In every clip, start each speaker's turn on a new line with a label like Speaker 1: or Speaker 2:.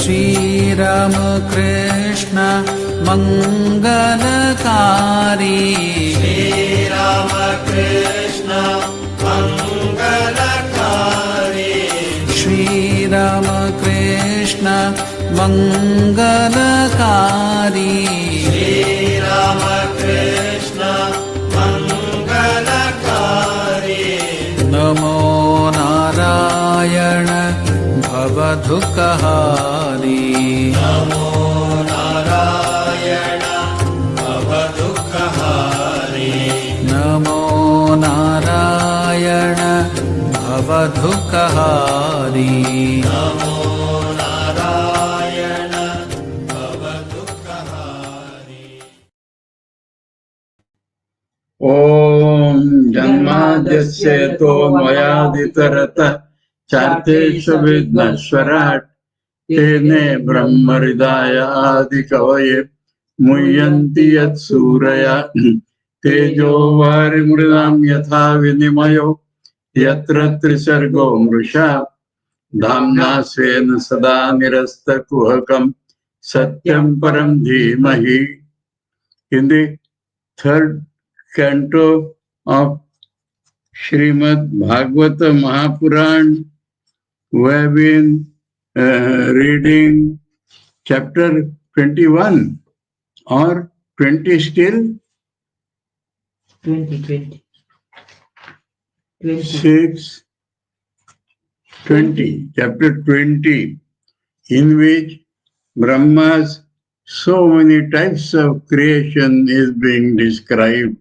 Speaker 1: Shri Ramakrishna Mangalakari.
Speaker 2: Shri Ramakrishna Mangalakari.
Speaker 1: Shri Ramakrishna Mangalakari.
Speaker 2: Shri Ramakrishna Mangalakari.
Speaker 1: Namo Narayana Bhavadukahari.
Speaker 2: Namo Narayana Bhavadukahari.
Speaker 1: Namo Narayana Bhavadukahari.
Speaker 2: Namo Narayana Bhavadukahari.
Speaker 3: Om Janmadhyasya to mayaditarata Chartesha Vidnaswarat Tene Brahmaridaya Adikavaye Muyanti Yat Suraya Tejo Varimridam Yatha Vinimayo Yatra Trisargo Mrusha Dhamna Svena Sada Nirasta Kuhakam Satyam Param Dhimahi. In the third canto of Srimad Bhagavata Mahapurana, we have been reading chapter 21 or 20 still?
Speaker 4: 20.
Speaker 3: 6, 20, chapter 20, in which Brahma's so many types of creation is being described,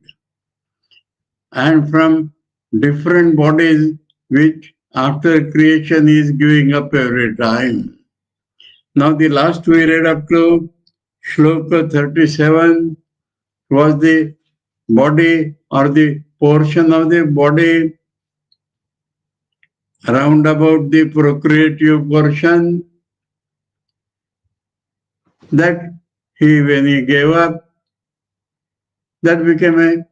Speaker 3: and from different bodies which after creation is giving up every time. Now the last we read up to Shloka 37 was the body or the portion of the body round about the procreative portion that when he gave up, that became a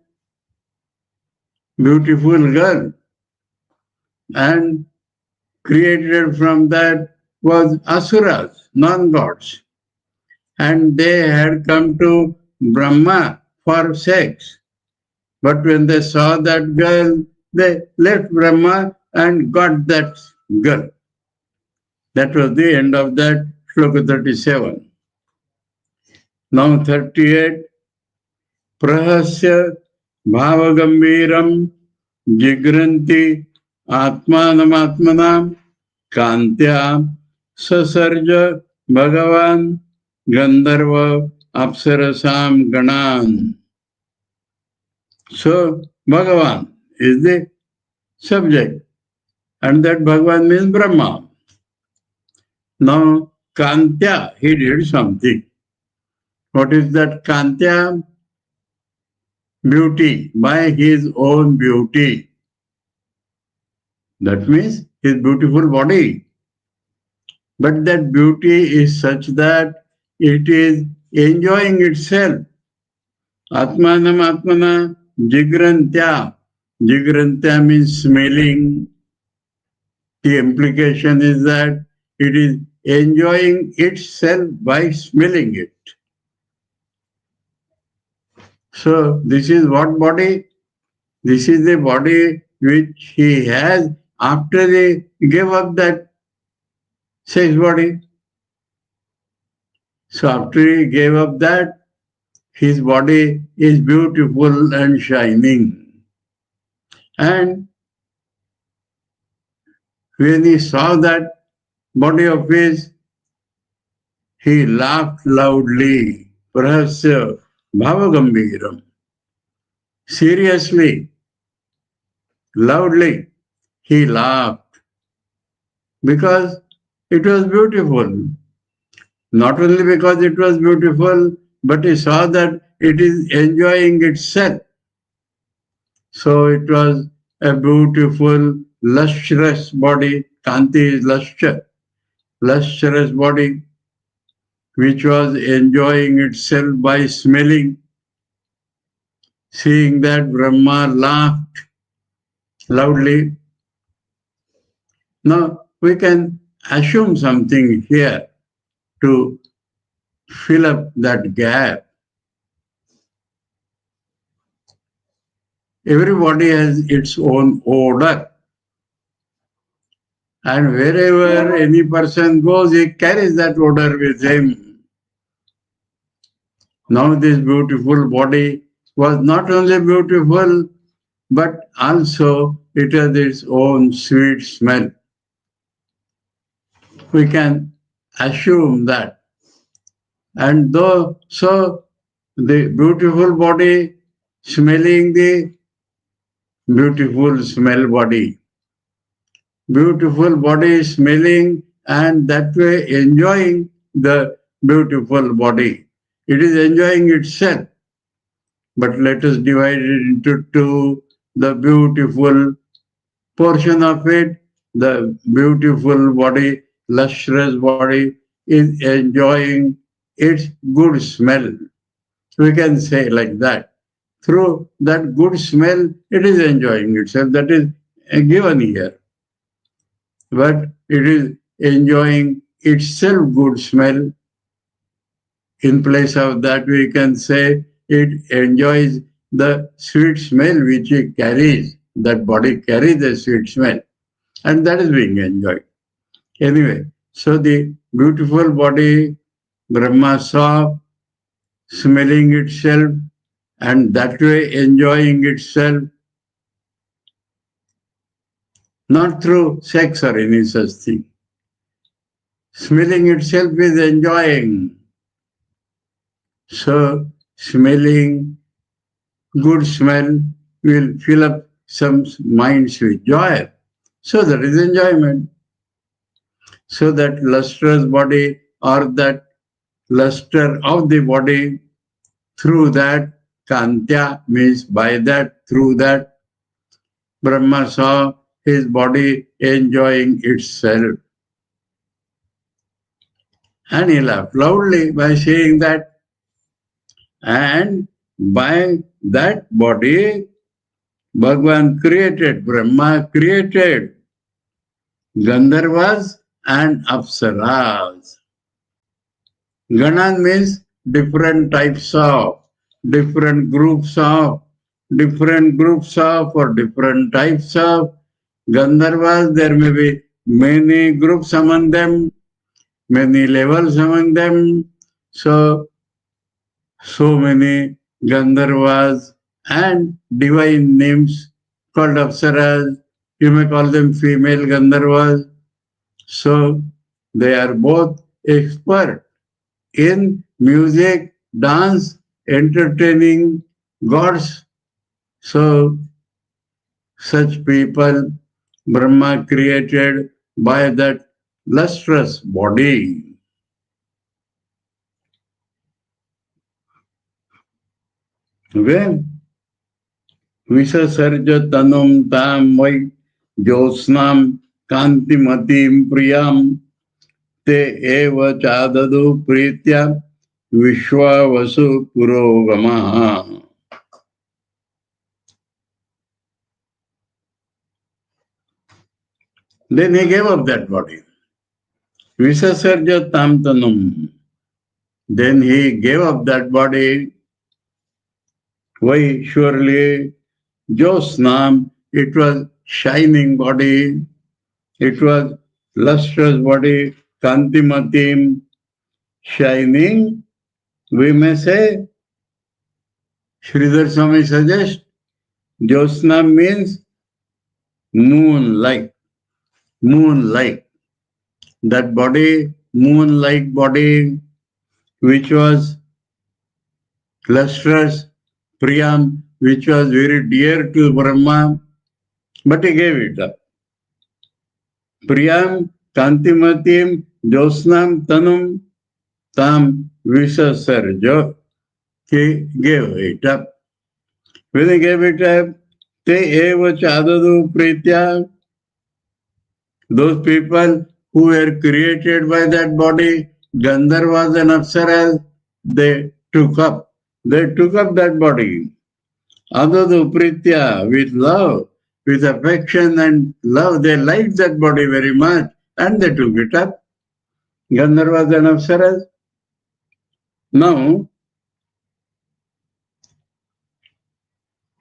Speaker 3: beautiful girl, and created from that was asuras, non-gods, and they had come to Brahma for sex. But when they saw that girl, they left Brahma and got that girl. That was the end of that Shloka 37. Now 38. Prahasya bhavagambiram jigranti atmanamatmanam kantya sasarja bhagavan gandharva apsarasam ganan. So Bhagavan is the subject, and that Bhagavan means Brahma. Now Kantya, he did something. What is that Kantya? Beauty, by his own beauty. That means his beautiful body. But that beauty is such that it is enjoying itself. Atmanam atmana jigrantya. Jigrantya means smelling. The implication is that it is enjoying itself by smelling it. So this is what body? This is the body which he has after he gave up that sex body. So after he gave up that, his body is beautiful and shining. And when he saw that body of his, he laughed loudly. Prahasya bhavagambiram. Seriously, loudly, he laughed because it was beautiful. Not only because it was beautiful, but he saw that it is enjoying itself. So it was a beautiful, lustrous body. Kanti is lustre. Lustrous body, which was enjoying itself by smelling. Seeing that, Brahma laughed loudly. Now we can assume something here. to fill up that gap. Everybody has its own odor. And wherever any person goes, he carries that odor with him. Now this beautiful body was not only beautiful, but also it has its own sweet smell. We can assume that. And so the beautiful body smelling the beautiful smell body. Beautiful body smelling and that way enjoying the beautiful body. It is enjoying itself. But let us divide it into two. The beautiful portion of it, the beautiful body, lustrous body, is enjoying its good smell. We can say like that. Through that good smell, it is enjoying itself. That is given here. But it is enjoying itself good smell. In place of that, we can say it enjoys the sweet smell which it carries. That body carries the sweet smell. And that is being enjoyed. Anyway, so the beautiful body, Brahma saw, smelling itself, and that way enjoying itself, not through sex or any such thing. Smelling itself is enjoying. So, smelling good smell will fill up some minds with joy. So that is enjoyment. So that lustrous body or that luster of the body, through that, Kantya means by that, through that, Brahma saw his body enjoying itself. And he laughed loudly by saying that. And by that body, Bhagavan created, Brahma created Gandharvas and Apsaras. Ganan means different types of, different groups of, or different types of Gandharvas. There may be many groups among them, many levels among them. So many Gandharvas and divine names called Apsaras. You may call them female Gandharvas. So they are both expert in music, dance, entertaining gods. So such people Brahma created by that lustrous body. When Visasarja tanum tam vai josnam kantimatim priyam te eva chadadu pritya vishwavasu purogamaha. Then he gave up that body. Visasarja tam tanum. Then he gave up that body. Why? Surely Josnam, it was shining body, it was lustrous body, Kantimatim, shining. We may say, Sridhar Swami suggests, Josnam means moon-like. Moon-like. That body, moon-like body, which was lustrous, Priyam, which was very dear to Brahma, but he gave it up. Priyam, Kantimatim, Josnam, Tanum, Tam, Visasarja. He gave it up. When he gave it up, Te eva chadadu pritya. Those people who were created by that body, Gandharvas and Apsaras, they took up that body. Adadu pritya, with love, with affection and love, they liked that body very much and they took it up. Gandharvas and Apsaras. Now,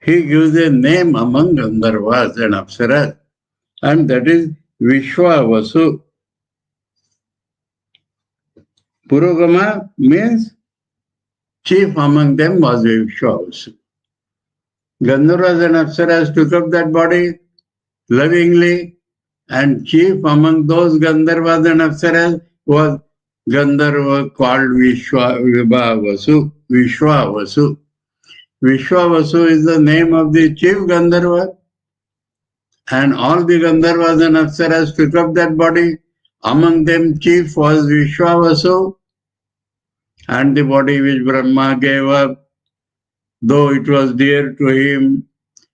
Speaker 3: he gives a name among Gandharvas and Apsaras, and that is Vishwavasu. Purugama means chief among them was Vishwavasu. Gandharvas and Apsaras took up that body lovingly, and chief among those Gandharvas and Apsaras was Gandharva called Vishwavasu. Vishwavasu. Vishwavasu is the name of the chief Gandharva, and all the Gandharvas and Apsaras took up that body. Among them, chief was Vishwavasu, and the body which Brahma gave up, though it was dear to him,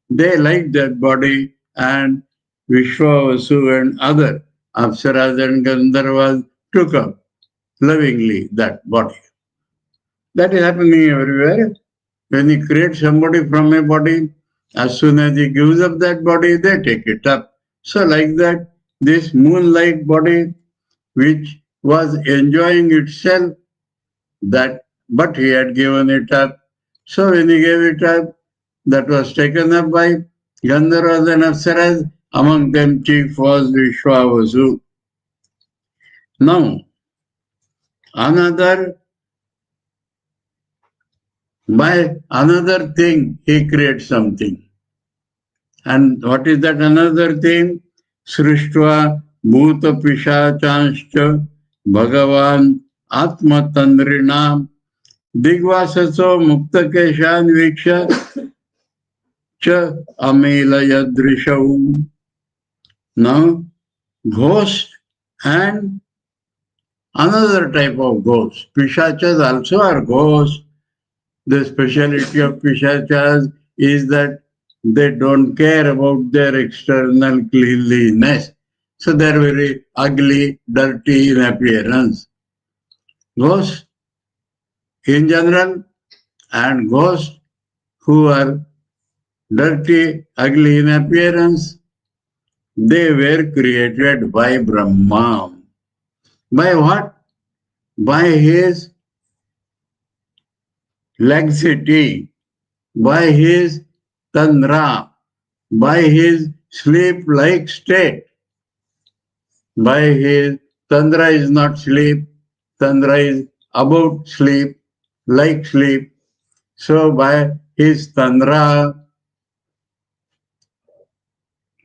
Speaker 3: they liked that body, and Vishwavasu and other Apsaras and Gandharvas took up lovingly that body. That is happening everywhere. When he creates somebody from a body, as soon as he gives up that body, they take it up. So like that, this moonlight body, which was enjoying itself, but he had given it up. So when he gave it up, that was taken up by Gandharvas and Apsaras. Among them, chief was Vishwavasu. Now, by another thing, he creates something. And what is that another thing? Srishtva Bhuta Pishachanscha Bhagavan Atma Tandrinam Digvasaso Muktakeshan Viksha Cha Amelayadrishau. Now, ghost and another type of ghost. Pishachas also are ghosts. The speciality of Pishachas is that they don't care about their external cleanliness. So they are very ugly, dirty in appearance. Ghosts in general and ghosts who are dirty, ugly in appearance, they were created by Brahma. By what? By his laxity, by his tandra, by his sleep-like state. By his tandra is not sleep, tandra is about sleep, like sleep. So by his tandra,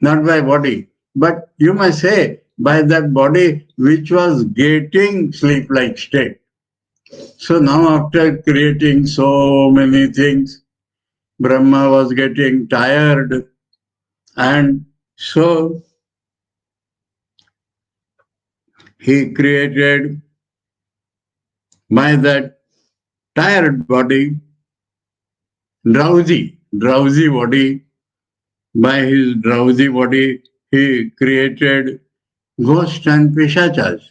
Speaker 3: not by body, but you must say by that body which was getting sleep-like state. So now after creating so many things, Brahma was getting tired, and so he created by that tired body, drowsy body. By his drowsy body, he created ghosts and pishachas.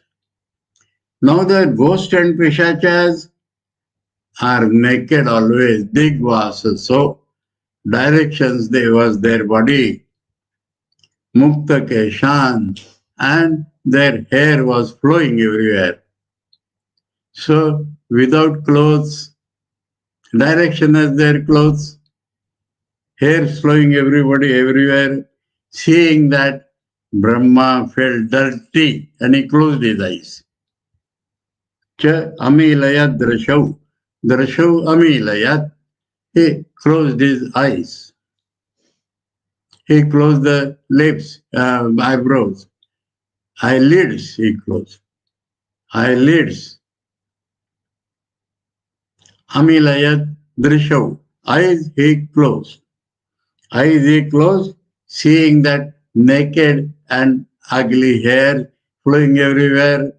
Speaker 3: Now the ghosts and pishachas are naked always, digvasa. So directions there was their body, mukta keshan, and their hair was flowing everywhere. So without clothes, direction as their clothes, hair flowing everywhere. Seeing that, Brahma felt dirty and he closed his eyes. Cha amilayat drashau. Drashau amilayat. He closed his eyes. He closed the lips, eyebrows. Eyelids he closed. Eyelids. Amilayat drashau. Eyes he closed. Eyes he closed, seeing that naked and ugly hair flowing everywhere.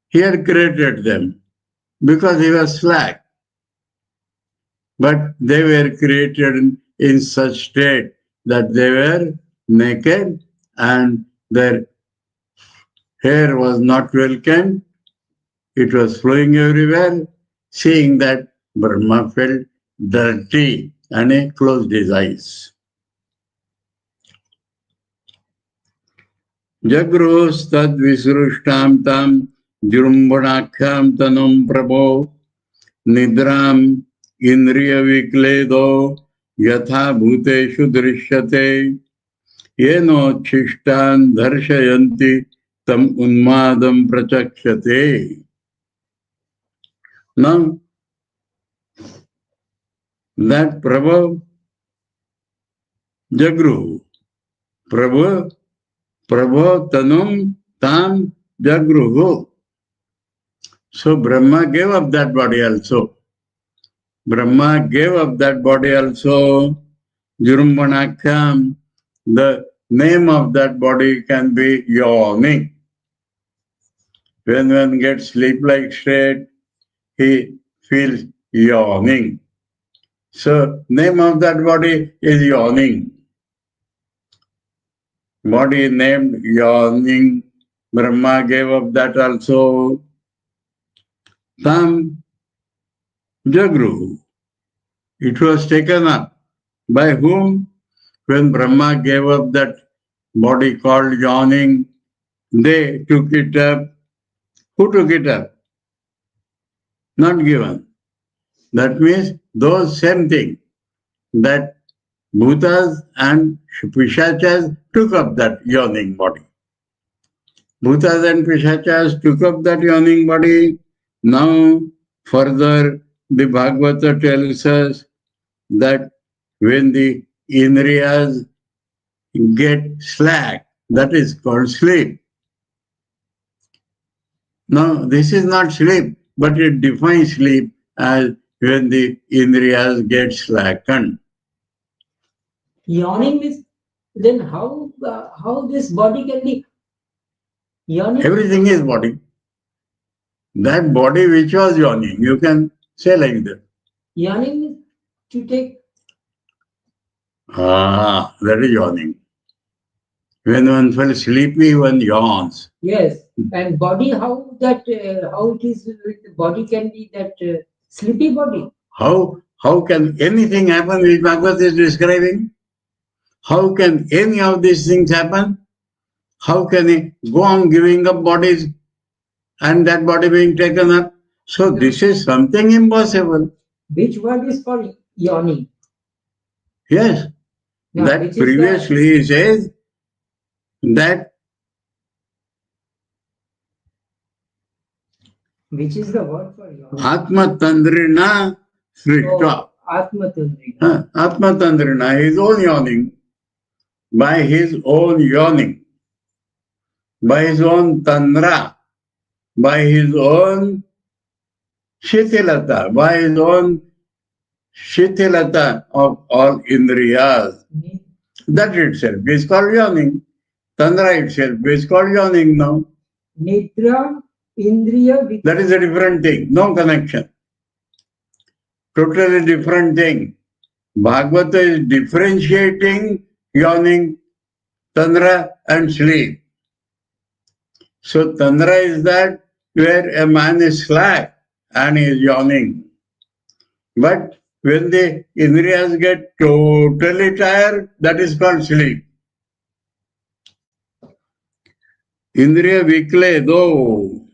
Speaker 3: He had created them because he was slack. But they were created in such state that they were naked and their hair was not welcome. It was flowing everywhere. Seeing that, Brahma felt dirty and he closed his eyes. Jagrostad visrushtam tam jrumbanakham tanum prabho nidram indriya vikledo yatha bhuteshu drishyate yeno chishtan darshayanti tam unmadam prachakshate. Now, that Prabhu Jagru, Prabhu Tanum Tam Jagruhu. So Brahma gave up that body also. Brahma gave up that body also. Jurumbanakam, the name of that body can be yawning. When one gets sleep-like state, he feels yawning. So name of that body is yawning. Body named yawning. Brahma gave up that also. Tam Jagru. It was taken up. By whom? When Brahma gave up that body called yawning, they took it up. Who took it up? Not given. That means those same thing, that Bhutas and Pishachas took up that yawning body. Bhutas and Pishachas took up that yawning body. Now, further, the Bhagavata tells us that when the Indriyas get slack, that is called sleep. Now, this is not sleep, but it defines sleep as when the Indriyas get slackened.
Speaker 4: Yawning is then how this body can be yawning?
Speaker 3: Everything is body. That body which was yawning, you can say like that.
Speaker 4: Yawning is to take.
Speaker 3: That is yawning. When one feels sleepy, one yawns.
Speaker 4: Yes, and body, how it is with the body can be that sleepy body.
Speaker 3: How can anything happen which Bhagavad is describing? How can any of these things happen? How can he go on giving up bodies and that body being taken up? So this is something impossible.
Speaker 4: Which word is for yawning?
Speaker 3: Yes.
Speaker 4: Now,
Speaker 3: that
Speaker 4: which is
Speaker 3: previously he says that
Speaker 4: which is the word for yawning?
Speaker 3: Atma Tandrina Srishta.
Speaker 4: Atma Tandrina.
Speaker 3: Atma Tandrina, his own yawning. By his own yawning. By his own Tandra. By his own Shitilata. By his own Shitilata of all Indriyas. That itself is called yawning. Tandra itself is called yawning now.
Speaker 4: Nidra, Indriya.
Speaker 3: That is a different thing. No connection. Totally different thing. Bhagavata is differentiating yawning, Tandra and sleep. So Tandra is that where a man is slack and is yawning. But when the Indriyas get totally tired, that is called sleep. Indriya Vikledo.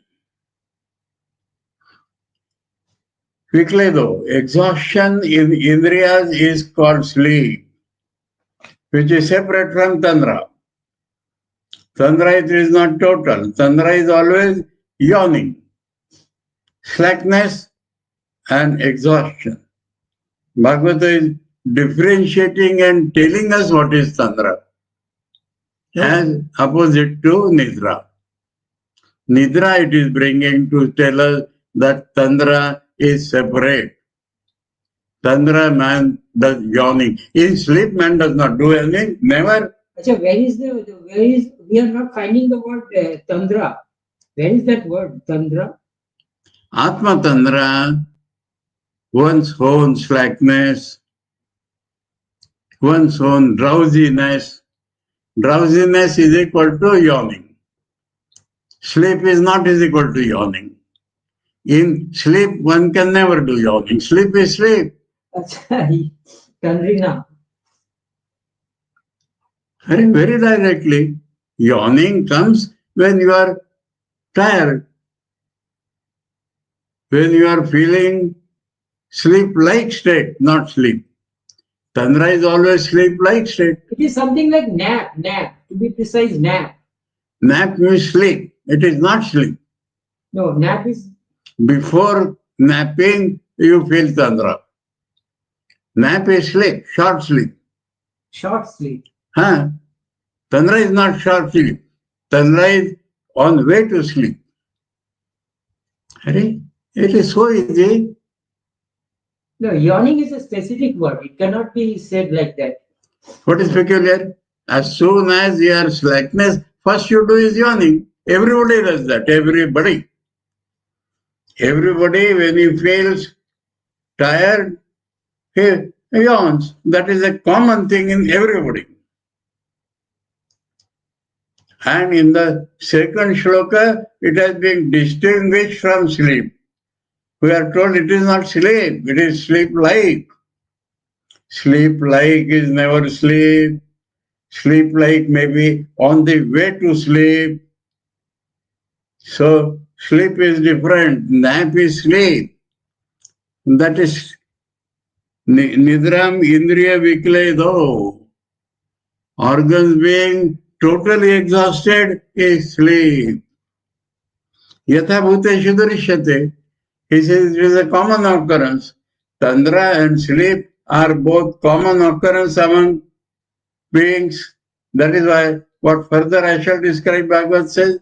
Speaker 3: Vikledo. Exhaustion in Indriyas is called sleep, which is separate from Tandra. Tandra it is not total. Tandra is always yawning, slackness and exhaustion. Bhagavata is differentiating and telling us what is Tandra as opposite to Nidra. Nidra it is bringing to tell us that Tandra is separate. Tandra man does yawning. In sleep man does not do anything, never.
Speaker 4: We are not finding the word Tandra. Where is that word Tandra?
Speaker 3: Atma Tandra, one's own slackness, one's own drowsiness. Drowsiness is equal to yawning. Sleep is not is equal to yawning. In sleep, one can never do yawning. Sleep is sleep.
Speaker 4: Tandrina.
Speaker 3: Very directly. Yawning comes when you are tired, when you are feeling sleep-like state, not sleep. Tantra is always sleep-like state.
Speaker 4: It is something like nap, to be precise, nap.
Speaker 3: Nap means sleep. It is not sleep.
Speaker 4: No, nap is...
Speaker 3: Before napping, you feel Tantra. Nap is sleep, short sleep.
Speaker 4: Short sleep.
Speaker 3: Tantra is not short sleep. Tantra is on way to sleep. It is so easy.
Speaker 4: No, yawning is a specific word. It cannot be said like that.
Speaker 3: What is peculiar? As soon as you are slackness, first you do is yawning. Everybody does that. Everybody. Everybody, when he feels tired, he yawns. That is a common thing in everybody. And in the second shloka, it has been distinguished from sleep. We are told it is not sleep, it is sleep-like. Sleep-like is never sleep. Sleep-like may be on the way to sleep. So, sleep is different. Nap is sleep. That is Nidram Indriya Vikledo. Organs being totally exhausted is sleep. Yatha bhuteshu durishyate. He says it is a common occurrence. Tantra and sleep are both common occurrence among beings. That is why what further I shall describe, Bhagavad says.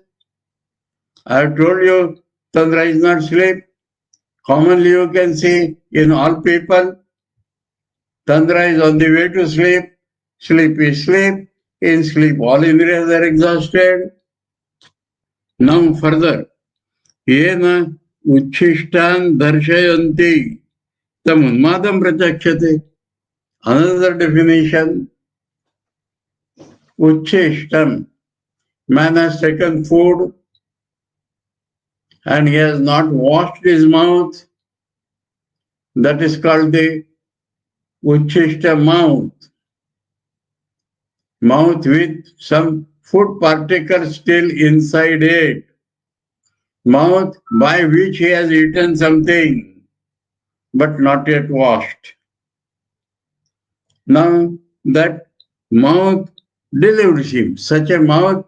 Speaker 3: I have told you Tantra is not sleep. Commonly you can see in all people, Tantra is on the way to sleep. Sleep is sleep. In sleep all indriyas are exhausted. Now further, yena uchishtan darshayanti tam unmadam pratyakshate. Another definition, uchishtam. Man has taken food and he has not washed his mouth. That is called the uchishta mouth. Mouth with some food particles still inside it. Mouth by which he has eaten something but not yet washed. Now that mouth deludes him. Such a mouth,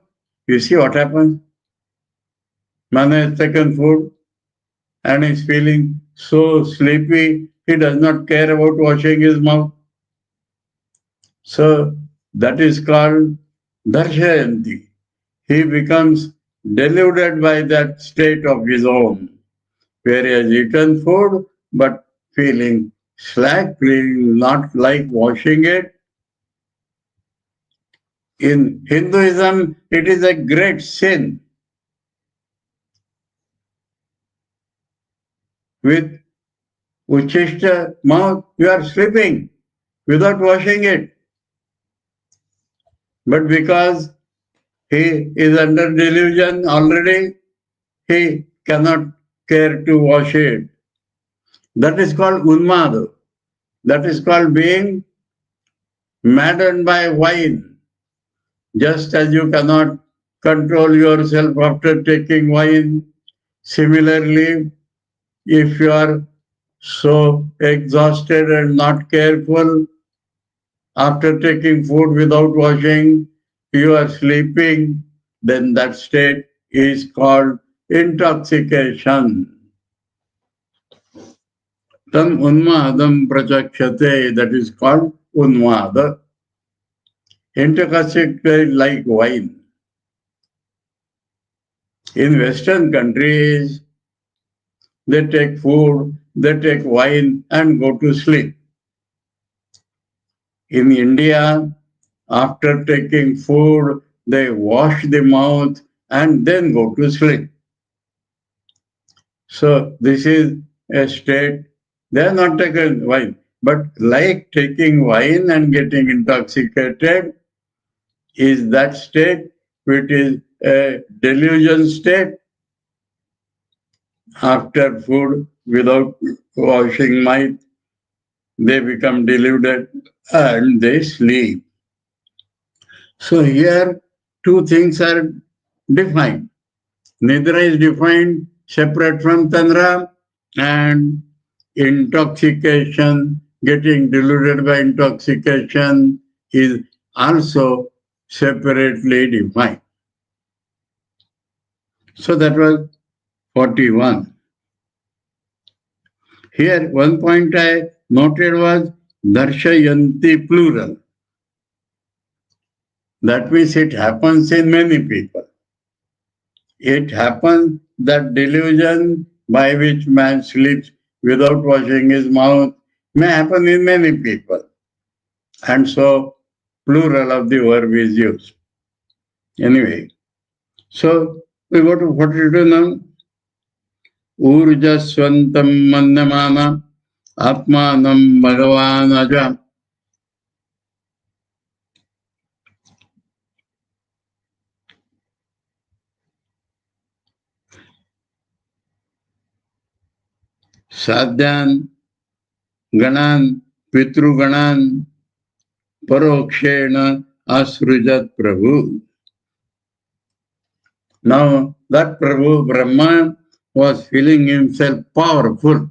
Speaker 3: you see what happens? Man has taken food and is feeling so sleepy, he does not care about washing his mouth. So that is called darshayanti. He becomes deluded by that state of his own, where he has eaten food but feeling slack, feeling not like washing it. In Hinduism, it is a great sin. With uchishta mouth, you are sleeping without washing it. But because he is under delusion already, he cannot care to wash it. That is called unmada. That is called being maddened by wine. Just as you cannot control yourself after taking wine, similarly, if you are so exhausted and not careful, after taking food without washing, you are sleeping, then that state is called intoxication. Tam unmadam prachakshate, that is called unmada. Intoxicated like wine. In Western countries, they take food, they take wine and go to sleep. In India, after taking food, they wash the mouth and then go to sleep. So this is a state, they are not taking wine, but like taking wine and getting intoxicated is that state which is a delusion state. After food, without washing mouth, they become deluded and they sleep. So here two things are defined. Nidra is defined separate from Tantra, and intoxication, getting deluded by intoxication, is also separately defined. So that was 41. Here, one point I noted was darshayanti plural. That means it happens in many people. It happens that delusion by which man sleeps without washing his mouth may happen in many people. And so, plural of the verb is used. Anyway, so we go to 42 now. Urjaswantam mannamana atmanam bhagavan aja. Sadhyan ganan pitruganan parokshena asrujat prabhu. Now that Prabhu Brahma was feeling himself powerful.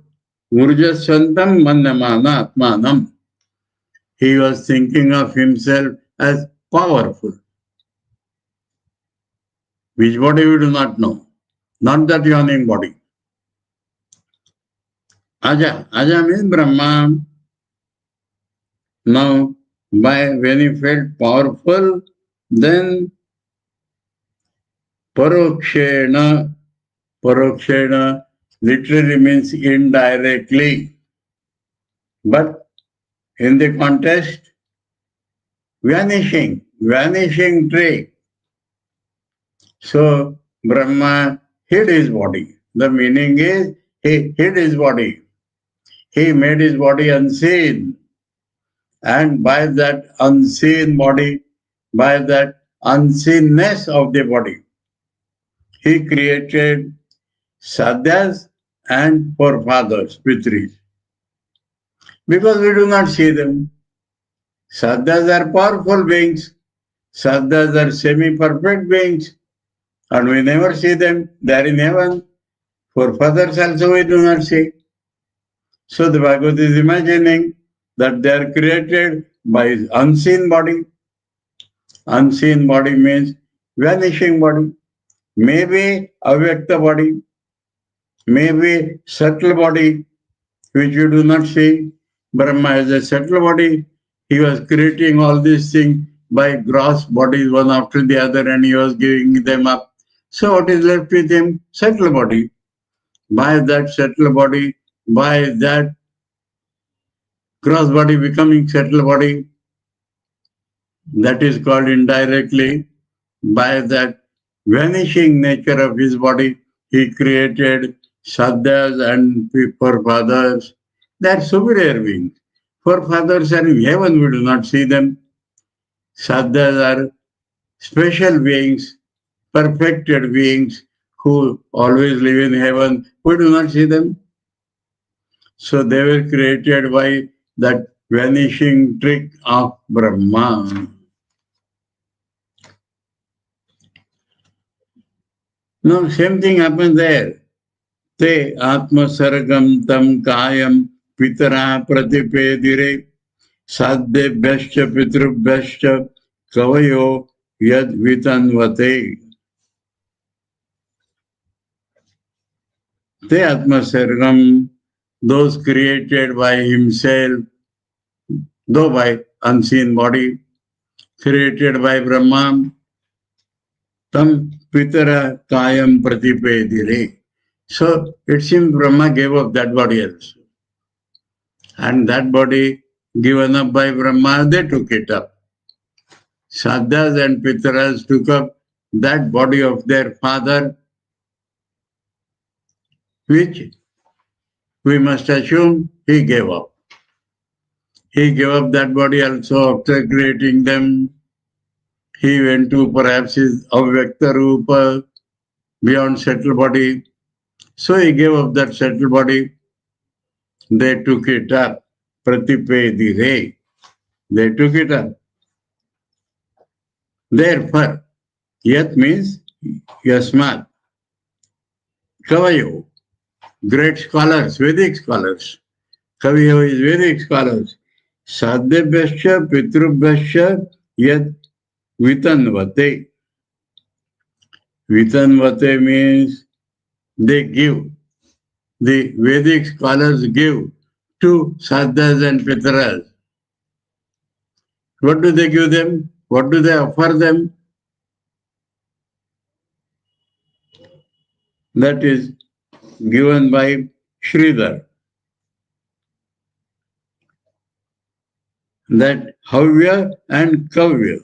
Speaker 3: Urjasvantam mannamana atmanam. He was thinking of himself as powerful. Which body we do not know. Not that yawning body. Aja. Aja means Brahma. Now, when he felt powerful, then parokshena literally means indirectly. But in the context, vanishing trait. So Brahma hid his body. The meaning is he hid his body. He made his body unseen. And by that unseen body, by that unseenness of the body, he created sadhyas and forefathers, pitris. Because we do not see them. Sadhyas are powerful beings. Sadhyas are semi-perfect beings. And we never see them. They are in heaven. Forefathers also we do not see. So the Bhagavad is imagining that they are created by unseen body. Unseen body means vanishing body. Maybe avyakta body. Maybe subtle body, which you do not see. Brahma has a subtle body. He was creating all these things by gross bodies, one after the other, and he was giving them up. So what is left with him? Subtle body. By that subtle body, by that gross body becoming subtle body, that is called indirectly. By that vanishing nature of his body, he created sadhyas and forefathers. They are superior beings. Forefathers are in heaven, we do not see them. Sadhyas are special beings, perfected beings who always live in heaven. We do not see them. So they were created by that vanishing trick of Brahma. Now same thing happens there. Te atmasargam tam kayam pitara pratipedire sadhyebhyascha pitrubhyascha kavayo yad vitanvate. Te atmasargam, those created by himself, though by unseen body, created by Brahma, tam pitara kayam pratipedire. So it seems Brahma gave up that body also. And that body given up by Brahma, they took it up. Sadhyas and Pitaras took up that body of their father, which we must assume he gave up. He gave up that body also after creating them. He went to perhaps his avyakta rupa, beyond settled body. So he gave up that settled body. They took it up. Pratipedire. They took it up. Therefore, Yat means Yasmat. Kavayo, great scholars, Vedic scholars. Kaviyo is Vedic scholars. Sadhyabhyascha Pitrubhyascha Yat Vitanvate. Vitanvate means they give. The Vedic scholars give to sadhas and pitras. What do they give them? What do they offer them? That is given by Sridhar. That Havya and Kavya.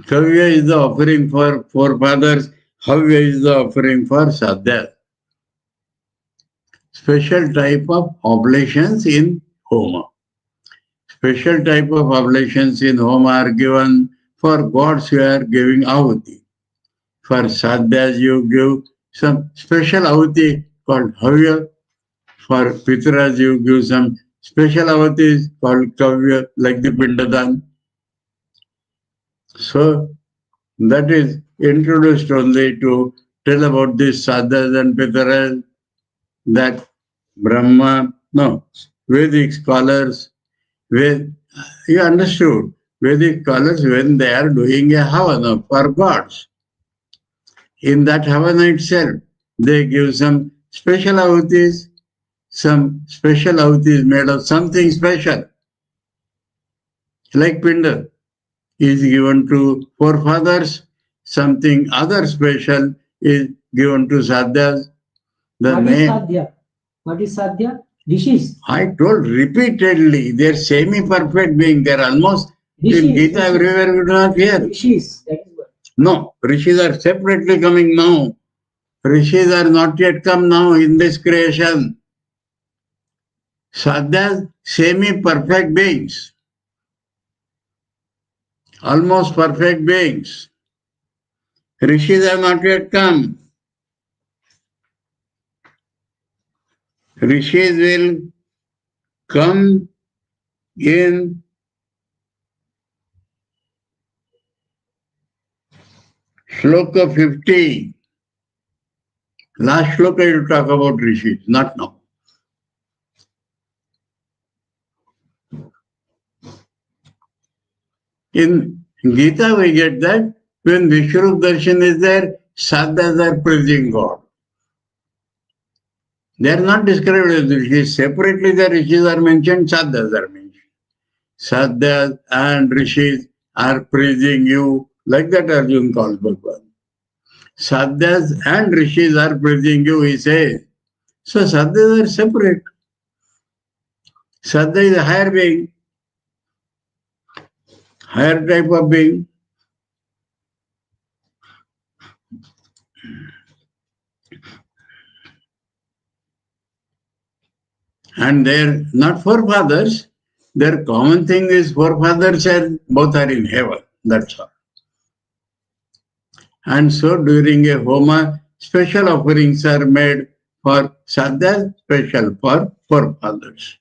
Speaker 3: Kavya is the offering for forefathers, Havya is the offering for sadhya. Special type of oblations in Homa. Special type of oblations in Homa are given for gods who are giving ahuti. For sadhyas you give some special ahuti called Havya. For pitras you give some special ahutis called Kavya, like the Pindadan. So that is introduced only to tell about these sadhas and pitras, that Brahma, no, Vedic scholars, you understood, Vedic scholars, when they are doing a havana for gods, in that havana itself, they give some special ahutis, made of something special, like Pinda is given to forefathers, something other special is given to sadhyas.
Speaker 4: What is sadhya? What is sadhya? Rishis.
Speaker 3: I told repeatedly, they're semi-perfect being. They're almost
Speaker 4: Rishis,
Speaker 3: in Gita everywhere we do not hear.
Speaker 4: Rishis. That is what.
Speaker 3: No, rishis are separately coming now. Rishis are not yet come now in this creation. Sadhyas, semi-perfect beings. Almost perfect beings. Rishis have not yet come. Rishis will come in Shloka 50. Last shloka you talk about Rishis, not now. In Gita we get that when Vishwarup Darshan is there, sadhas are praising God. They are not described as rishis. Separately the rishis are mentioned, sadhas are mentioned. Sadhas and rishis are praising you, like that Arjun calls Bhagwan. Sadhas and rishis are praising you, he says. So sadhas are separate. Sadhya is a higher being, higher type of being. And they're not forefathers. Their common thing is forefathers and both are in heaven. That's all. And so during a homa, special offerings are made for sadhya, special for forefathers.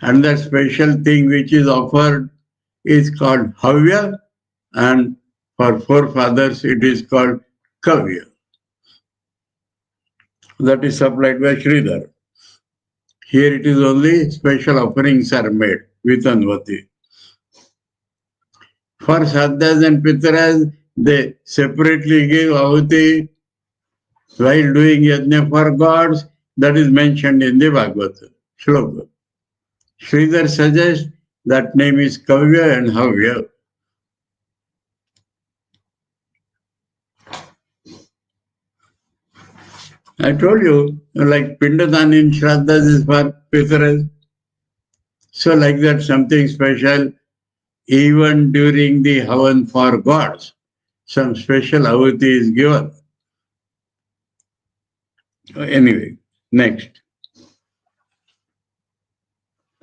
Speaker 3: And that special thing which is offered is called havya, and for forefathers it is called kavya. That is supplied by Sridhar. Here it is only special offerings are made with Anvati. For sadhyas and pitras, they separately give ahuti while doing yajna for gods. That is mentioned in the Bhagavata shloka. Sridhar suggests that name is Kavya and Havya. I told you, like Pindadan in Shraddhas is for pitras. So like that, something special, even during the Havan for gods, some special ahuti is given. Anyway, next.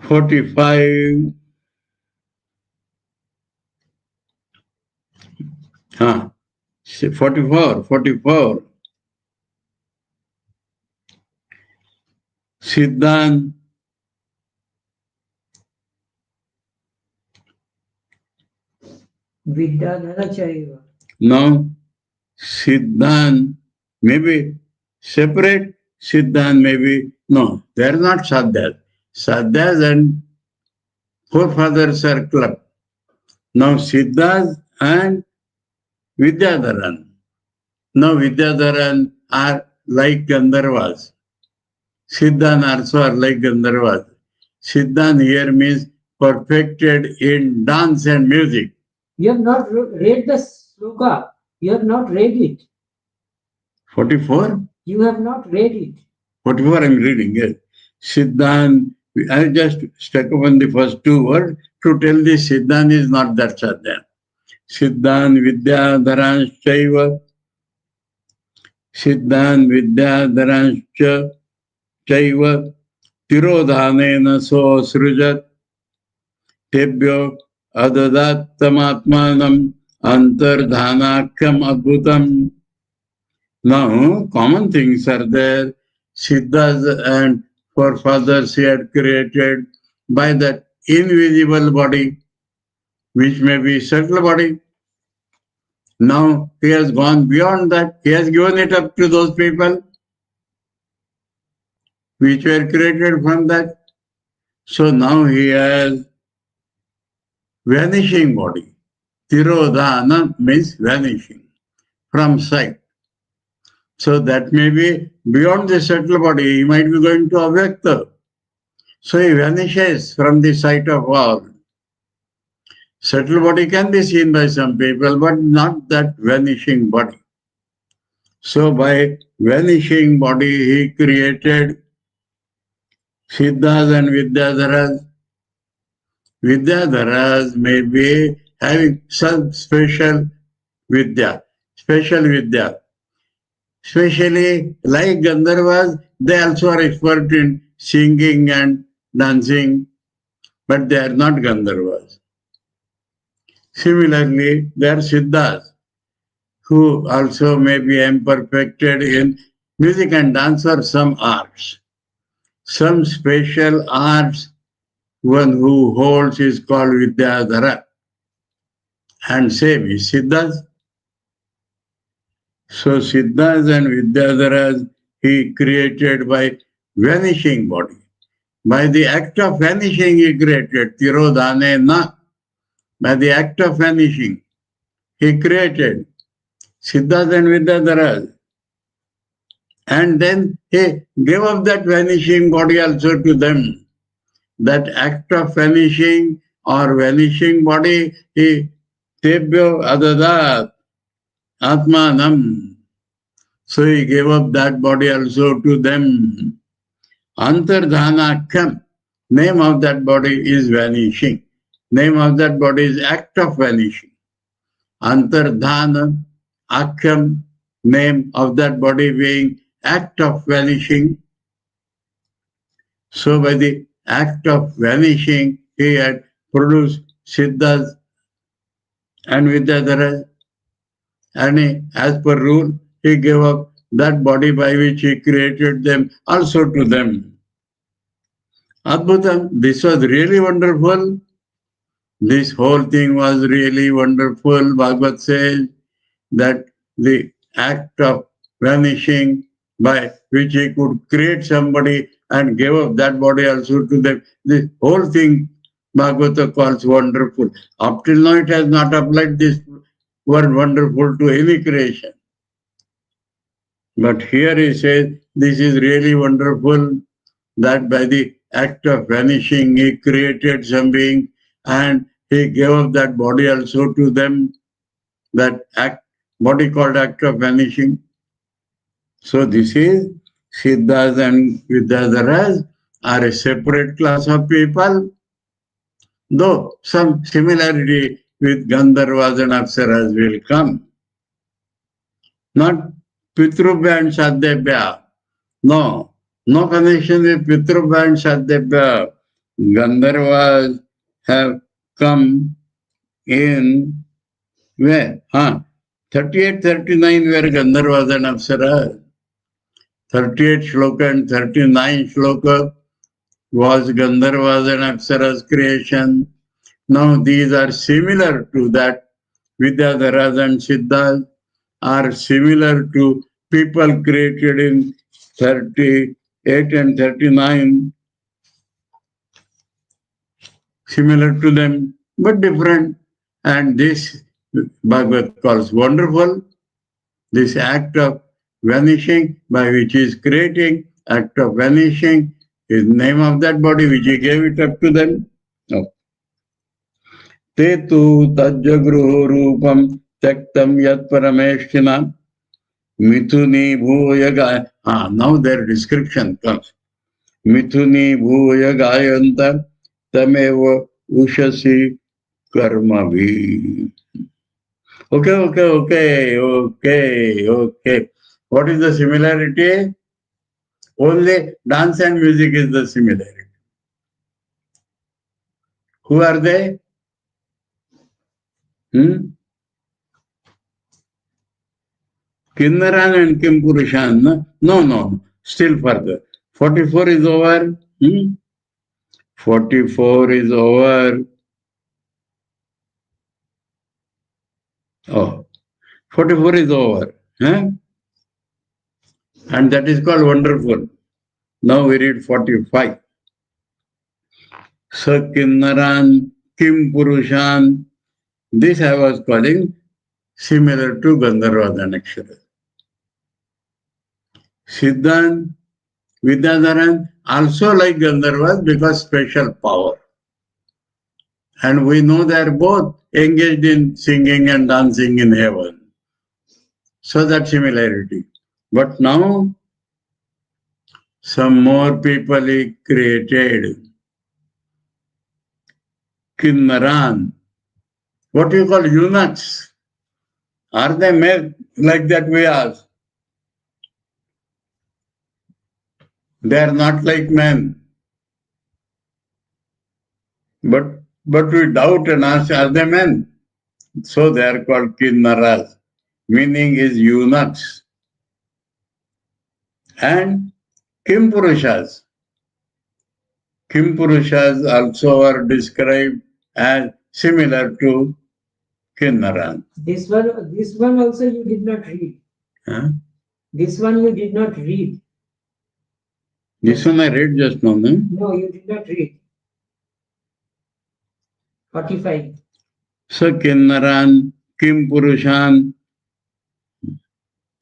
Speaker 3: 45. 44. Siddhant.
Speaker 4: Vidyadhara Chaiva.
Speaker 3: Now, Siddhan may be separate, Siddhan may be, no, they are not Sadhyas. Sadhyas and forefathers are club. Now, Siddhas and Vidyadharan. Now, Vidyadharan are like Gandharvas. Siddhan also are like Gandharvas. Siddhan here means perfected in dance and music.
Speaker 4: You have not read the sloka. You have not read it.
Speaker 3: 44?
Speaker 4: You have not read it.
Speaker 3: 44 I am reading, yes. Siddhan, I just stuck upon the first two words to tell the Siddhan is not that Sadhya. Siddhan Vidyadharanshchaiva. Siddhan Vidyadharanshcha Chaiva Tirodhanena so srujat tebhyo adadattamatmanam antardhanakam adbhutam. Now, common things are there. Siddhas and forefathers he had created by that invisible body, which may be subtle body. Now, he has gone beyond that. He has given it up to those people which were created from that. So now he has vanishing body. Tirodhana means vanishing from sight. So that may be beyond the subtle body. He might be going to Avyakta. So he vanishes from the sight of all. Subtle body can be seen by some people, but not that vanishing body. So by vanishing body, he created Siddhas and Vidyadharas. Vidyadharas may be having some special Vidya, Especially like Gandharvas, they also are expert in singing and dancing, but they are not Gandharvas. Similarly, there are Siddhas, who also may be imperfected in music and dance or some arts. Some special arts, one who holds is called Vidyadhara. And same is Siddhas. So Siddhas and Vidyadharas he created by vanishing body. By the act of vanishing he created, Tirodhane na. By the act of vanishing he created Siddhas and Vidyadharas. And then he gave up that vanishing body also to them. That act of vanishing or vanishing body, he tebhyo adadat atmanam. So he gave up that body also to them. Antardhanakam. Name of that body is vanishing. Name of that body is act of vanishing. Antardhana akam. Name of that body being act of vanishing. So by the act of vanishing, he had produced Siddhas and Vidyadharas. And he, as per rule, he gave up that body by which he created them also to them. Adbhutam, this was really wonderful. This whole thing was really wonderful. Bhagavad says that the act of vanishing by which he could create somebody and gave up that body also to them. This whole thing Bhagavata calls wonderful. Up till now it has not applied this word wonderful to any creation. But here he says this is really wonderful that by the act of vanishing he created some being and he gave up that body also to them. That body called act of vanishing. So this is Siddhas and Vidyadharas are a separate class of people, though some similarity with Gandharvas and Apsaras will come. Not Pitrubhya and Sadhyabhya. No connection with Pitrubhya and Sadhyabhya. Gandharvas have come in where? 38, 39 were Gandharvas and Apsaras. 38 shloka and 39 shloka was Gandharvas and Apsaras creation. Now these are similar to that Vidyadharas and Siddhas are similar to people created in 38 and 39, similar to them, but different. And this Bhagavad calls wonderful, this act of vanishing by which he is creating, act of vanishing is name of that body which he gave it up to them. No. Te tu tajjagruho rupam tektam yat parameshtina mithuni bhuya now their description comes. Mithuni bhuya gayanta tameva ushasi karmavi. Okay. What is the similarity? Only dance and music is the similarity. Who are they? Kinnaran and Kimpurushan? No. Still further. 44 is over. 44 is over. Oh, 44 is over. And that is called wonderful. Now we read 45. Sakinnaran, Kim Purushan. This I was calling similar to Gandharva Danakshara. Siddhan, Vidyadharan, also like Gandharvas because special power. And we know they are both engaged in singing and dancing in heaven. So that similarity. But now, some more people he created. Kinnaran. What do you call eunuchs? Are they made like that we ask? They are not like men. But we doubt and ask, are they men? So they are called kinnaras. Meaning is eunuchs. And Kimpurushas. Kimpurushas also are described as similar to Kinnaran.
Speaker 4: This one also you did not read.
Speaker 3: Huh?
Speaker 4: This one you did not read.
Speaker 3: This one I read just now, no?
Speaker 4: No, you did not read. 45.
Speaker 3: So Kinnaran, Kimpurushan.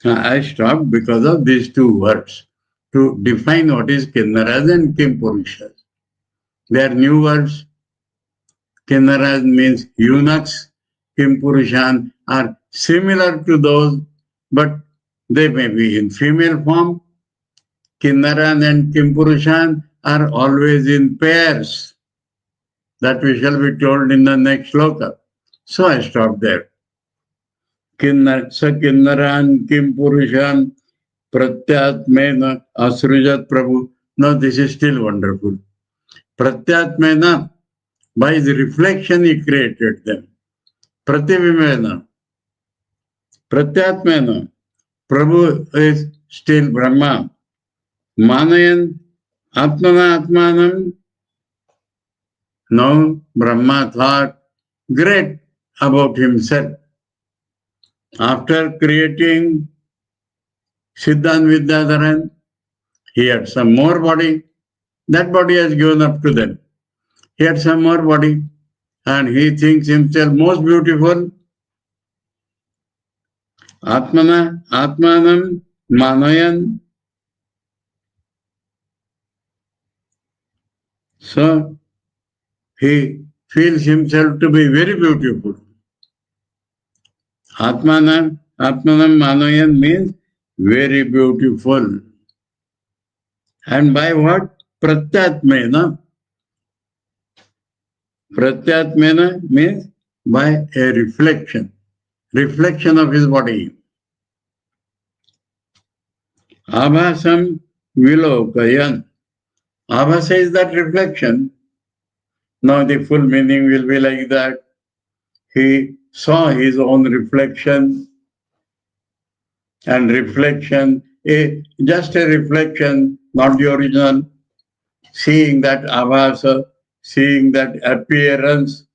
Speaker 3: I stopped because of these two words to define what is Kinnaras and Kimpurushas. They are new words. Kinnaras means eunuchs. Kimpurushan are similar to those, but they may be in female form. Kinnaran and Kimpurushan are always in pairs. That we shall be told in the next sloka. So I stopped there. Kinnaran Kimpurushan Pratyatmena Asrujat Prabhu. Now this is still wonderful. Pratyatmena, by his reflection he created them. Prativimena. Pratyatmena. Prabhu is still Brahma. Manayan Atmana Atmanam. Now Brahma thought great about himself. After creating Siddhan Vidyadharan, he had some more body. That body has given up to them. He had some more body and he thinks himself most beautiful. Atmana, Atmanam, Manayan. So he feels himself to be very beautiful. Atmanam, Manayan means very beautiful. And by what? Pratyatmena. Pratyatmena means by a reflection of his body. Abhasam Vilokayan. Abhasa is that reflection. Now the full meaning will be like that. He saw his own reflection, and reflection, just a reflection, not the original. Seeing that abhasa, seeing that appearance,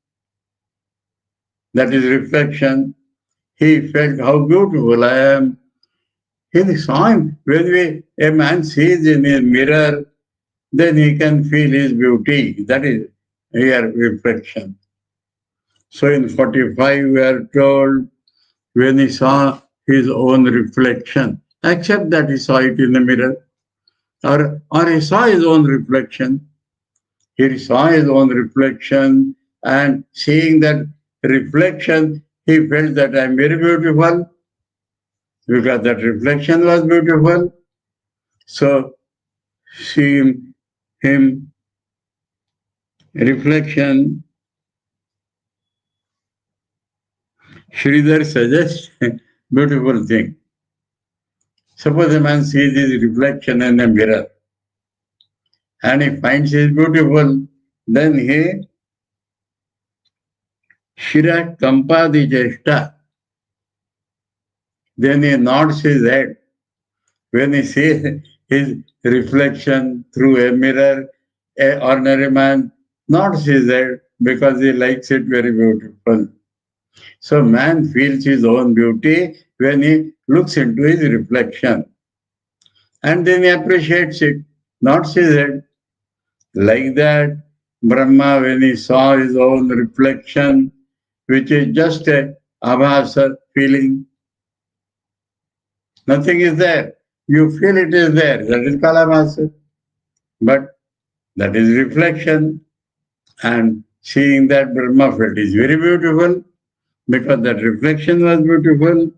Speaker 3: that is reflection. He felt how beautiful I am. He saw him. When a man sees in a mirror, then he can feel his beauty. That is here reflection. So in 45 we are told, when he saw his own reflection, except that he saw it in the mirror, or he saw his own reflection. He saw his own reflection, and seeing that reflection, he felt that I am very beautiful, because that reflection was beautiful. So, seeing him, reflection, Sridhar suggests beautiful thing. Suppose a man sees his reflection in a mirror and he finds it beautiful, then he Shira Kampadi Jeshta. Then he nods his head. When he sees his reflection through a mirror, an ordinary man nods his head because he likes it very beautiful. So man feels his own beauty when he looks into his reflection. And then he appreciates it, nods his head. Like that, Brahma, when he saw his own reflection, which is just a abhasa feeling, nothing is there. You feel it is there. That is called abhasa. But that is reflection. And seeing that, Brahma felt is very beautiful because that reflection was beautiful.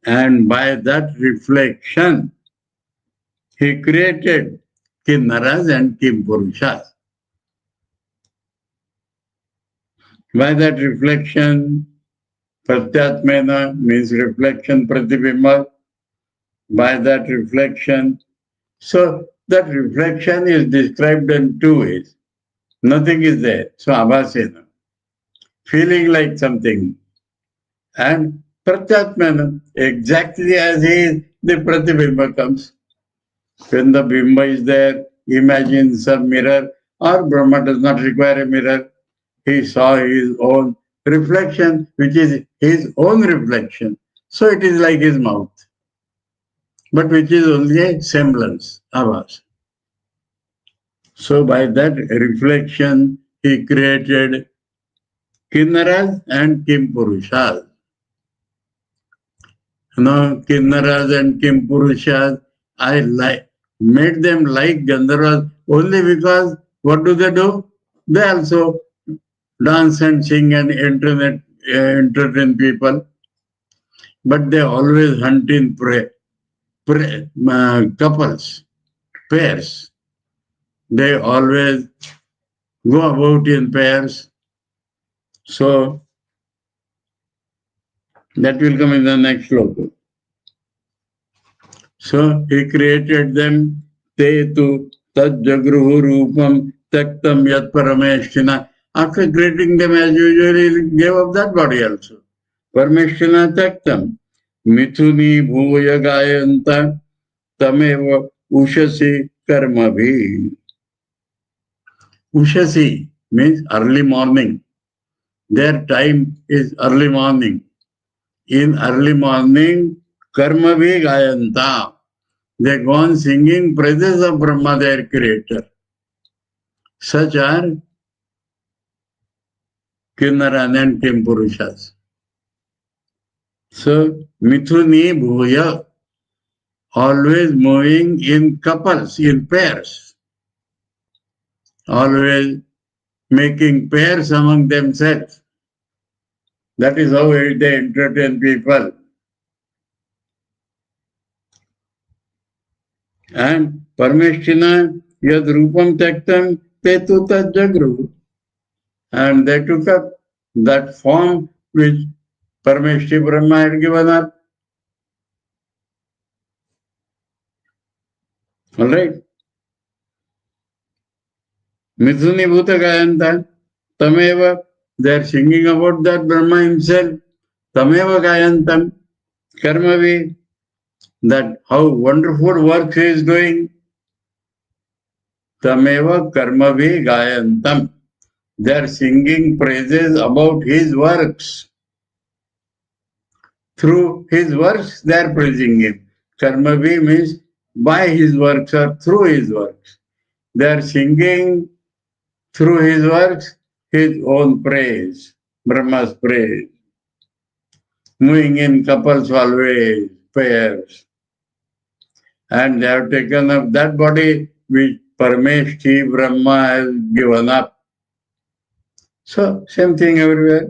Speaker 3: And by that reflection, he created Kinnaras and Kimpurushas. By that reflection, Pratyatmena means reflection, Pratibimba. By that reflection, so that reflection is described in two ways. Nothing is there, so Abhasena, feeling like something. And Pratyatmana, exactly as he is, the Pratibimba comes. When the Bimba is there, imagine some mirror, or Brahma does not require a mirror. He saw his own reflection, which is his own reflection. So it is like his mouth, but which is only a semblance, avas. So by that reflection, he created Kinnaras and Kimpurushas. Now, Kinnaras and Kimpurushas, I made them like Gandharvas only because what do? They also dance and sing and entertain people, but they always hunt in couples, pairs. They always go about in pairs. So that will come in the next sloka. So he created them, te tu tad jagruhu rupam taktam yat parameshtina. After creating them as usual, he gave up that body also. Parameshtina taktam. Mithuni bhuya gayanta tameva ushasi karmabhi. Ushasi means early morning. Their time is early morning. In early morning, karmabhi gayanta. They go on singing praises of Brahma, their creator. Such are Kinnaran and Kimpurushas. So, Mithuni Bhuya, always moving in couples, in pairs. Always making pairs among themselves. That is how they entertain people. And Parmeshtina yad rupam tektam petu tad jagru. And they took up that form which Parameshti Brahma had given up. Alright? Mithuni Bhuta Gayanta, Tameva, they are singing about that Brahma himself. Tameva Gayantam, Karmavi, that how wonderful work he is doing. Tameva Karmavi Gayantam. They are singing praises about his works. Through his works, they are praising him. Karmavi means by his works or through his works. They are singing through his works his own praise, Brahma's praise. Moving in couples always, pairs. And they have taken up that body which Parameshti Brahma has given up. So, same thing everywhere.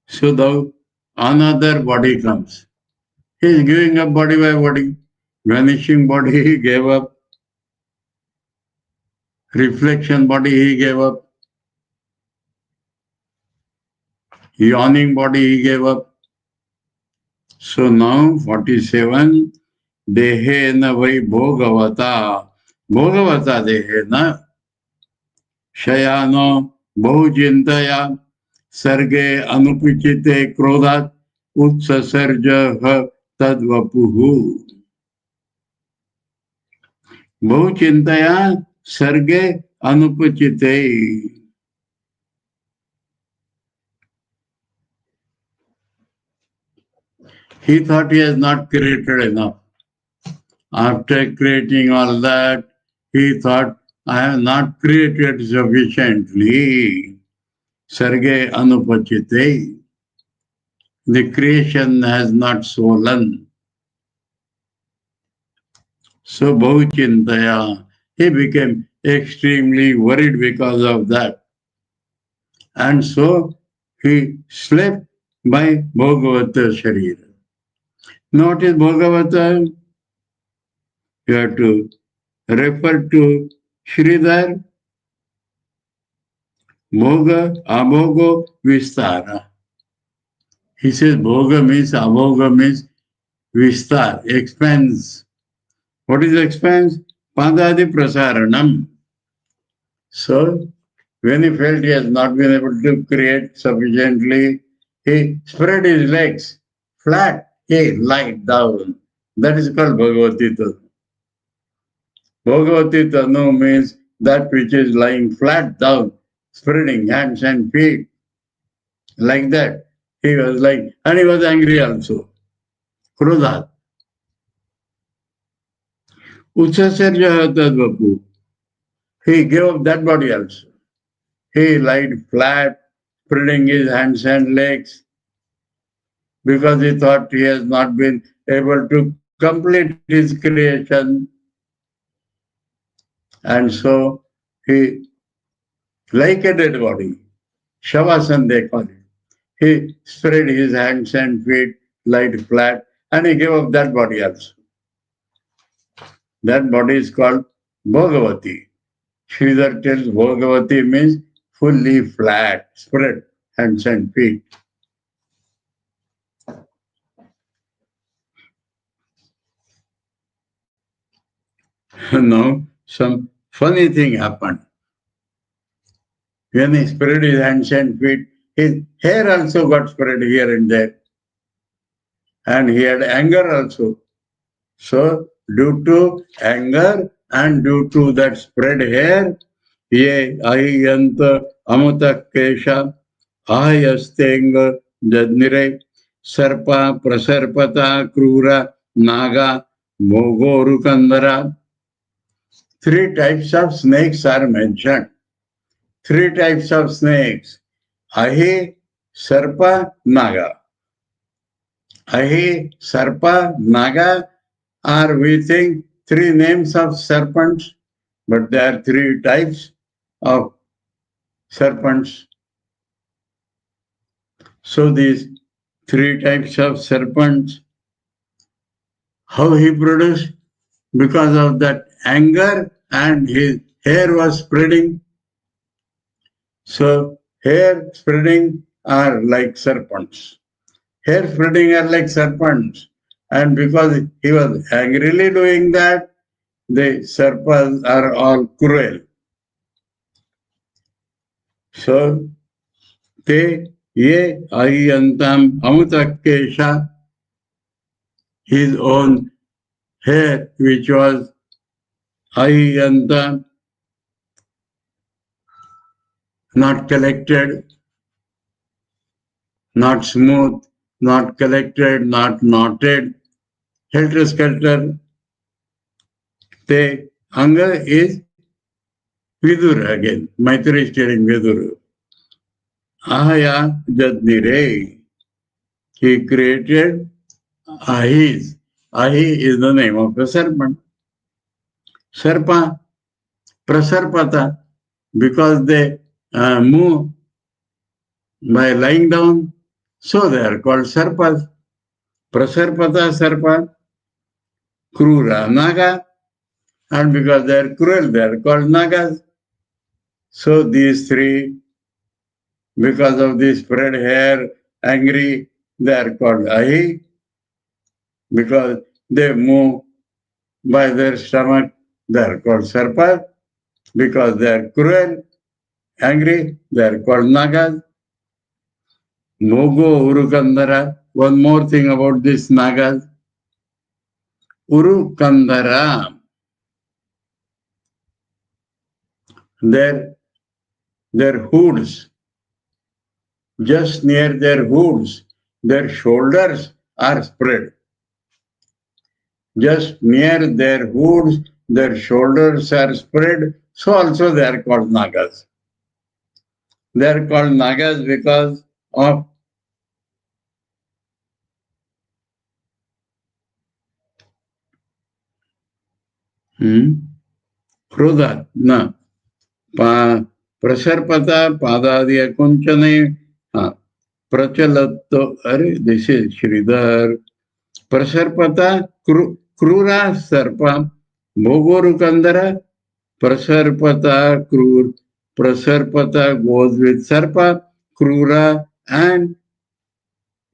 Speaker 3: So, the another body comes. He is giving up body by body. Vanishing body he gave up. Reflection body he gave up. Yawning body he gave up. So now 47. Dehena vai bhogavata. Bhogavata dehena. Shayano bahujintaya. Sarge anupichite krodhat. Utsasarja tadvapuhu. Bahujintaya sarge anupichite. He thought he has not created enough. After creating all that, he thought, I have not created sufficiently. Sarge anupachite. The creation has not swollen. So Bhavuchintaya, he became extremely worried because of that. And so he slept by Bhagavata Sharira. Now what is Bhagavata? You have to refer to Sridhar, Bhoga, Abhoga, Vistara. He says Bhoga means, Abhoga means Vistar, expanse. What is expanse? Padadi Prasaranam. So, when he felt he has not been able to create sufficiently, he spread his legs flat, he lied down. That is called Bhagavati Tanu. Bhagavati Tanu means that which is lying flat down, spreading hands and feet. Like that. He was like, and he was angry also. Krodhat. Utsasarja tadvapu. He gave up that body also. He lied flat, spreading his hands and legs, because he thought he has not been able to complete his creation. And so he, like a dead body, Shavasan they call it, he spread his hands and feet, lied flat, and he gave up that body also. That body is called Bhagavati. Sridhar tells Bhagavati means fully flat, spread hands and feet. Now, some funny thing happened. When he spread his hands and feet, his hair also got spread here and there. And he had anger also. So, due to anger and due to that spread hair, ye ahiyanta amata kesha ahayasteng jadnire sarpa prasarpata krura naga mogorukandara. 3 types of snakes are mentioned. 3 types of snakes. Ahi, Sarpa, Naga. Ahi, Sarpa, Naga are, we think, 3 names of serpents, but there are 3 types of serpents. So these 3 types of serpents, how he produced? Because of that anger and his hair was spreading. So hair spreading are like serpents. Hair spreading are like serpents. And because he was angrily doing that, the serpents are all cruel. So te ye ayantam amutakesha, his own hair which was Ahiyanta, not collected, not smooth, not collected, not knotted, helter-skelter. The Anga is Vidura again. Maitreya is telling Vidura. Ahaya Jadnire. He created Ahis. Ahi is the name of the serpent. Sarpa, Prasarpata, because they move by lying down, so they are called Sarpas. Prasarpata, Sarpa, Krura, Naga, and because they are cruel, they are called Nagas. So these three, because of this spread hair, angry, they are called Ahi, because they move by their stomach, they are called Sarpas, because they are cruel, angry, they are called Nagas. Mogo Urukandara. One more thing about this Nagas. Urukandara. Their hoods, just near their hoods, their shoulders are spread. Just near their hoods, their shoulders are spread, so also they are called Nagas. They are called Nagas because of Krodha, na. Prasarpata Padadi Akunchane Prachalatto. This is Sridhar. Prasarpata Krura Sarpa Bhogorukandara. Prasarpata Krur. Prasarpata goes with Sarpa, Krura and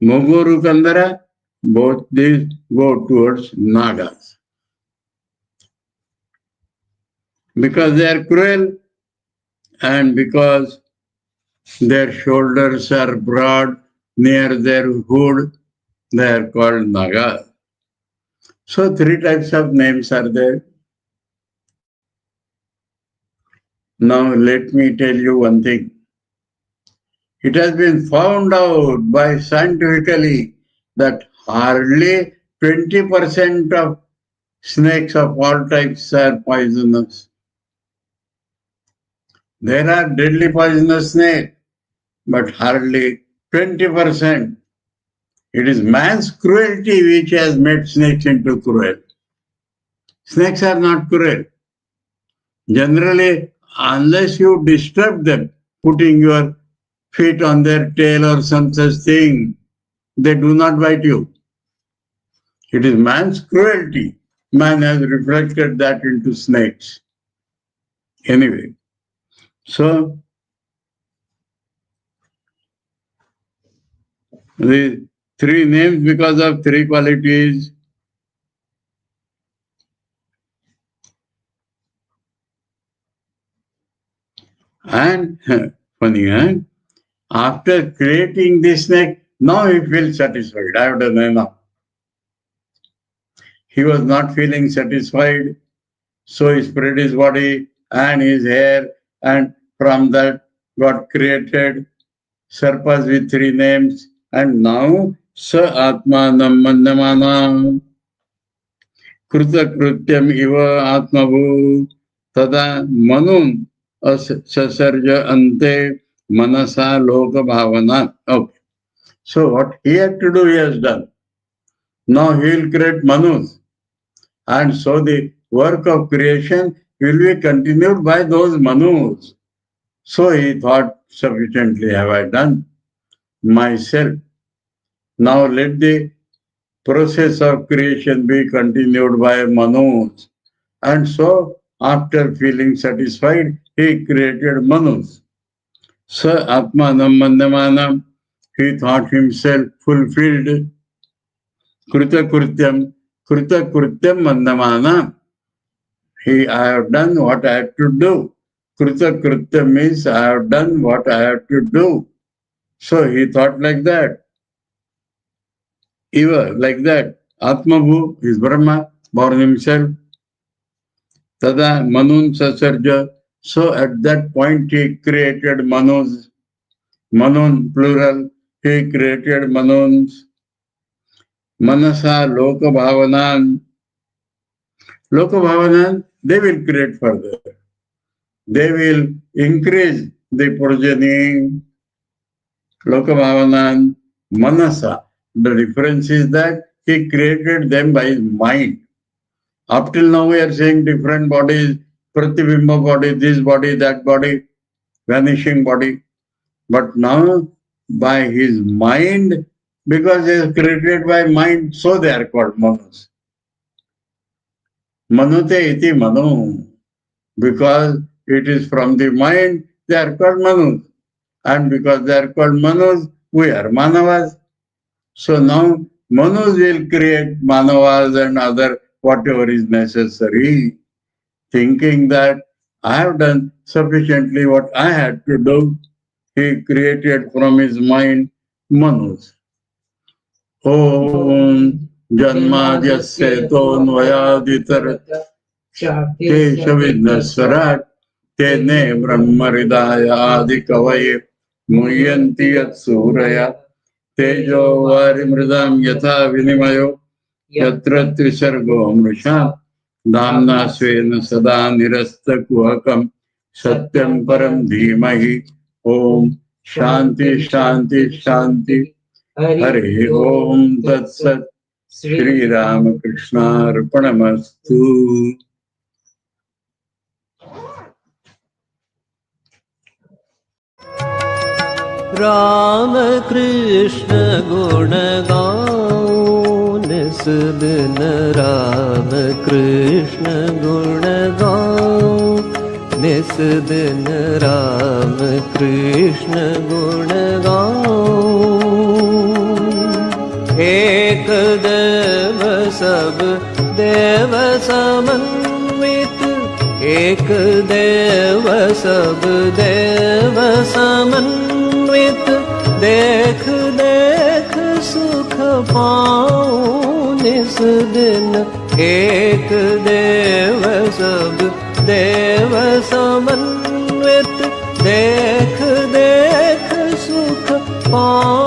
Speaker 3: Mogorukandara. Both these go towards Nagas. Because they are cruel and because their shoulders are broad near their hood, they are called Naga. So three types of names are there. Now let me tell you one thing. It has been found out by scientifically that hardly 20% of snakes of all types are poisonous. There are deadly poisonous snakes, but hardly 20%. It is man's cruelty which has made snakes into cruel. Snakes are not cruel. Generally, unless you disturb them, putting your feet on their tail or some such thing, they do not bite you. It is man's cruelty. Man has reflected that into snakes. Anyway, so the three names because of three qualities. And funny, huh? After creating this snake, now he feels satisfied. I have done enough. He was not feeling satisfied, so he spread his body and his hair, and from that got created Sarpas with three names. And now Sa Atmanam Mandamanam Kruta Krutyam Iva Atmavu Tada Manun Sasarja Ante Manasa Loka Bhavana. Okay. So what he had to do, he has done. Now he will create Manus. And so the work of creation will be continued by those Manus. So he thought, sufficiently have I done myself. Now let the process of creation be continued by Manus. And so after feeling satisfied, he created Manus. Sa Atmanam Mandamanam, he thought himself fulfilled. Kruta Krutyam Mandamanam. I have done what I have to do. Kruta Krutyam means I have done what I have to do. So he thought like that. Eva, like that. Atmabhu is Brahma, born himself. Tada Manun Sasarja. So at that point he created Manus, Manun plural, he created Manuns, Manasa Loka Bhavanan. Loka Bhavanan, they will create further. They will increase the progeny. Loka Bhavanan, Manasa. The difference is that he created them by his mind. Up till now we are saying different bodies, Pratibimba body, this body, that body, vanishing body. But now by his mind, because he is created by mind, so they are called Manus. Manute iti Manu. Because it is from the mind, they are called Manus. And because they are called Manus, we are Manavas. So now Manus will create Manavas and other whatever is necessary, thinking that I have done sufficiently what I had to do. He created from his mind Manus. Om Janmadhyasya Tonvayaditarat Keshavidnaswarat Tene Brahmaridaya Adikavaye Muyanti Yat Suraya Tejo Varimridam Yatha Vinimayo Yatra Trisargo Mrisha Damna Svena Sada Nirasta Kuhakam Satyam Param Dhimahi Om Shanti Shanti Shanti Hare Om Tat Sat Shri Ramakrishna Arpanamastu.
Speaker 5: Ramakrishna Guna Gaun Nisudin Ramakrishna Guna Gaun Nisudin Ramakrishna Guna Gaun Ek Deva Sab Deva Samanvit Ek Deva Sab Deva Samanvit देख देख सुख पाऊं निस दिन एक देव सब देव समन्वित देख देख सुख पाऊं